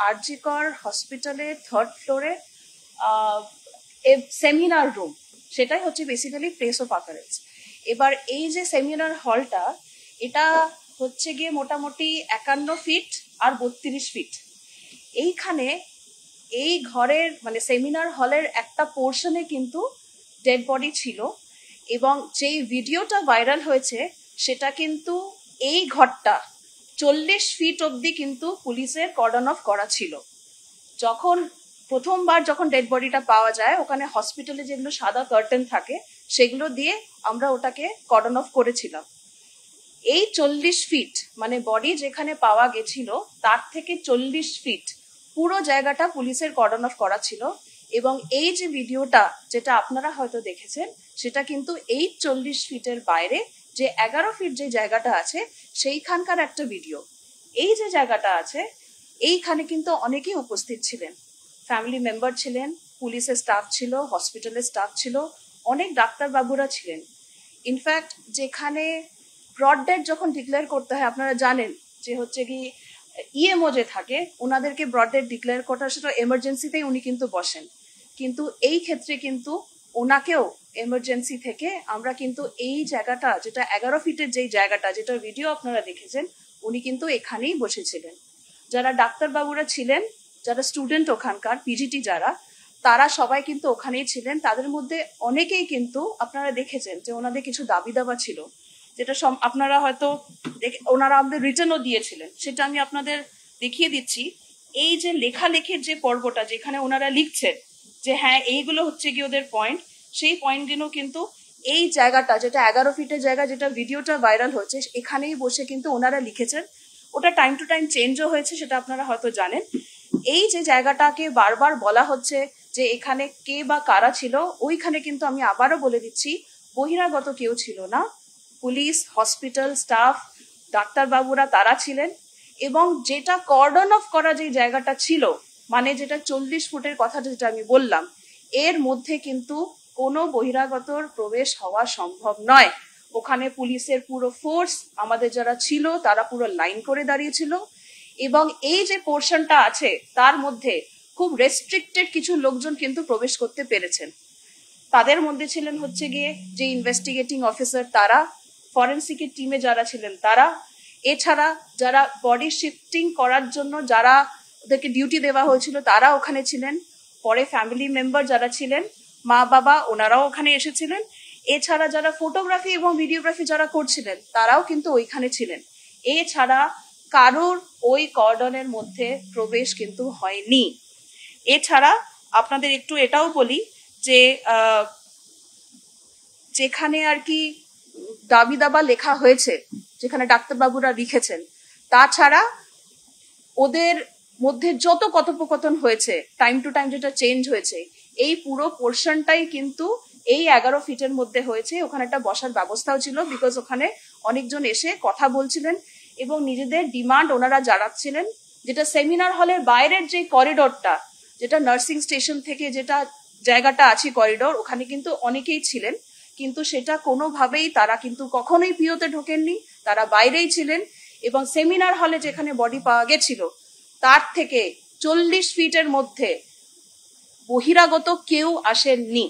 আরজিকর হসপিটালের 3rd ফ্লোরে seminar room, সেটাই হচ্ছে বেসিক্যালি প্লেস অফ অকারেন্স। এবার এই যে সেমিনার হলটা, এটা হচ্ছে গিয়ে মোটামুটি 51 ফিট আর 32 ফিট। এইখানে এই ঘরের মানে সেমিনার হলের একটা পোর্শনে কিন্তু ডেড বডি ছিল, এবং যেই ভিডিওটা ভাইরাল হয়েছে সেটা কিন্তু এই ঘরটা 40 ফিট অবধি কিন্তু পুলিশের কর্ডন অফ করা ছিল। প্রথমবার যখন ডেড বডিটা পাওয়া যায়, ওখানে হসপিটালে যেগুলো সাদা কার্টেন থাকে সেগুলো দিয়ে আমরা ওটাকে কর্ডন অফ করেছিলাম। এই 40 ফিট মানে বডি যেখানে পাওয়া গেছিল তার থেকে 40 ফিট পুরো জায়গাটা পুলিশের কর্ডন অফ করা ছিল। এবং এই যে ভিডিওটা যেটা আপনারা হয়তো দেখেছেন, সেটা কিন্তু এই 40 ফিটের বাইরে যে 11 ফিট যে জায়গাটা আছে সেইখানকার একটা ভিডিও। এই যে জায়গাটা আছে এইখানে কিন্তু অনেকেই উপস্থিত ছিলেন, ফ্যামিলি মেম্বার ছিলেন, পুলিশের স্টাফ ছিল, হসপিটালের স্টাফ ছিল, অনেক ডাক্তারবাবুরা ছিলেন। ইনফ্যাক্ট যেখানে ব্রড ডেড যখন ডিক্লেয়ার করতে হয়, আপনারা জানেন যে হচ্ছে কি ইএমও যে থাকে ওনাদেরকে ব্রড ডেড ডিক্লেয়ার করার সেটা এমার্জেন্সিতেই উনি কিন্তু বসেন, কিন্তু এই ক্ষেত্রে কিন্তু ওনাকেও এমার্জেন্সি থেকে আমরা কিন্তু এই জায়গাটা যেটা 11 ফিটের যেই জায়গাটা যেটার ভিডিও আপনারা দেখেছেন, উনি কিন্তু এখানেই বসেছিলেন। যারা ডাক্তারবাবুরা ছিলেন, যারা স্টুডেন্ট ওখানকার পিজিটি যারা, তারা সবাই কিন্তু ওখানেই ছিলেন। তাদের মধ্যে অনেকেই কিন্তু আপনারা দেখেছেন যে ওনাদের কিছু দাবি দাবা ছিল, যেটা আপনারা হয়তো ওনারা আমাদের রিটার্নও দিয়েছিলেন, সেটা আমি আপনাদের দেখিয়ে দিচ্ছি। এই যে লেখালেখির যে পর্বটা যেখানে ওনারা লিখছেন যে হ্যাঁ এইগুলো হচ্ছে কি ওদের পয়েন্ট, সেই পয়েন্টগুলো কিন্তু এই জায়গাটা যেটা 11 ফিটের জায়গা যেটা ভিডিওটা ভাইরাল হচ্ছে এখানেই বসে কিন্তু ওনারা লিখেছেন। ওটা টাইম টু টাইম চেঞ্জও হয়েছে, সেটা আপনারা হয়তো জানেন। এই যে জায়গাটাকে বারবার বলা হচ্ছে যে এখানে কে বা কারা ছিল, ওইখানে কিন্তু আমি আবারও বলে দিচ্ছি বহিরাগত কেউ ছিল না। পুলিশ, হসপিটাল স্টাফ, ডাক্তারবাবুরা তারা ছিলেন। এবং যেটা কর্ডন অফ করা যে জায়গাটা ছিল, মানে যেটা 40 ফুটের কথা যেটা আমি বললাম, এর মধ্যে কিন্তু কোনো বহিরাগতর প্রবেশ হওয়া সম্ভব নয়। ওখানে পুলিশের পুরো ফোর্স আমাদের যারা ছিল তারা পুরো লাইন করে দাঁড়িয়েছিল। এবং এই যে পোর্শনটা আছে তার মধ্যে খুব রেস্ট্রিক্টেড কিছু লোকজন কিন্তু প্রবেশ করতে পেরেছেন। তাদের মধ্যে ছিলেন হচ্ছে গিয়ে যে ইনভেস্টিগেটিং অফিসার তারা, ফরেন্সিকের টিমে যারা ছিলেন তারা, এছাড়া যারা বডি শিফটিং করার জন্য যারা ওদেরকে ডিউটি দেওয়া হয়েছিল তারা ওখানে ছিলেন। পরে ফ্যামিলি মেম্বার যারা ছিলেন, মা বাবা, ওনারাও ওখানে এসেছিলেন। এছাড়া যারা ফটোগ্রাফি এবং ভিডিওগ্রাফি যারা করছিলেন তারাও কিন্তু ওইখানে ছিলেন। এছাড়া কারোর ওই কর্ডনের মধ্যে প্রবেশ কিন্তু হয়নি। এছাড়া আপনাদের একটু এটাও বলি যে যেখানে আর কি দাবি দাবা লেখা হয়েছে, যেখানে ডাক্তারবাবুরা লিখেছেন, তাছাড়া ওদের মধ্যে যত কথোপকথন হয়েছে টাইম টু টাইম যেটা চেঞ্জ হয়েছে, এই পুরো পোর্শনটাই কিন্তু এই 11 ফিটের মধ্যে হয়েছে। ওখানে একটা বসার ব্যবস্থাও ছিল, বিকজ ওখানে অনেকজন এসে কথা বলছিলেন এবং নিজেদের ডিমান্ড ওনারা জানাচ্ছিলেন। যেটা সেমিনার হলের বাইরের যে করিডোরটা, যেটা নার্সিং স্টেশন থেকে যেটা জায়গাটা আছে করিডোর, ওখানে কিন্তু অনেকেই ছিলেন, কিন্তু সেটা কোনোভাবেই তারা কিন্তু কখনোই পিওতে ঢোকেননি, তারা বাইরেই ছিলেন। এবং সেমিনার হলে যেখানে বডি পাওয়া গেছিল তার থেকে 40 ফিটের মধ্যে বহিরাগত কেউ আসেননি।